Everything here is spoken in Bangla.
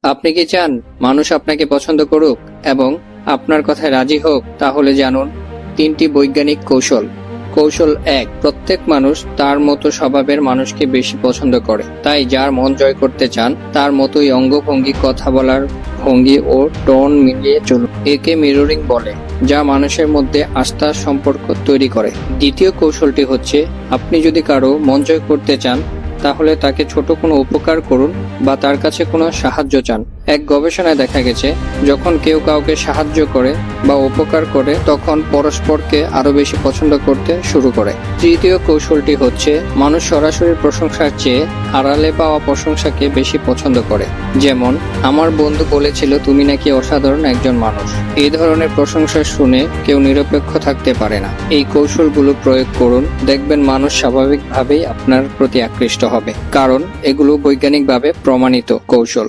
আপনি কি চান মানুষ আপনাকে পছন্দ করুক এবং আপনার কথায় রাজি হোক? তাহলে জানুন 3টি বৈজ্ঞানিক কৌশল। কৌশল 1, প্রত্যেক মানুষ তার মতো স্বভাবের মানুষকে বেশি পছন্দ করে। তাই যার মন জয় করতে চান তার মতোই অঙ্গভঙ্গি, কথা বলার ভঙ্গি ও টোন মিলিয়ে চলুন। একে মিররিং বলে, যা মানুষের মধ্যে আস্থার সম্পর্ক তৈরি করে। দ্বিতীয় কৌশলটি হচ্ছে, আপনি যদি কারো মন জয় করতে চান তাহলে তাকে ছোট কোনো উপকার করুন বা তার কাছে কোনো সাহায্য চান। এক গবেষণায় দেখা গেছে, যখন কেউ কাউকে সাহায্য করে বা উপকার করে তখন পরস্পরকে আরো বেশি পছন্দ করতে শুরু করে। তৃতীয় কৌশলটি হচ্ছে, মানুষ সরাসরি প্রশংসার চেয়ে আড়ালে পাওয়া প্রশংসাকে বেশি পছন্দ করে। যেমন, আমার বন্ধু বলেছিল তুমি নাকি অসাধারণ একজন মানুষ। এই ধরনের প্রশংসা শুনে কেউ নিরপেক্ষ থাকতে পারে না। এই কৌশলগুলো প্রয়োগ করুন, দেখবেন মানুষ স্বাভাবিকভাবেই আপনার প্রতি আকৃষ্ট হবে, কারণ এগুলো বৈজ্ঞানিকভাবে প্রমাণিত কৌশল।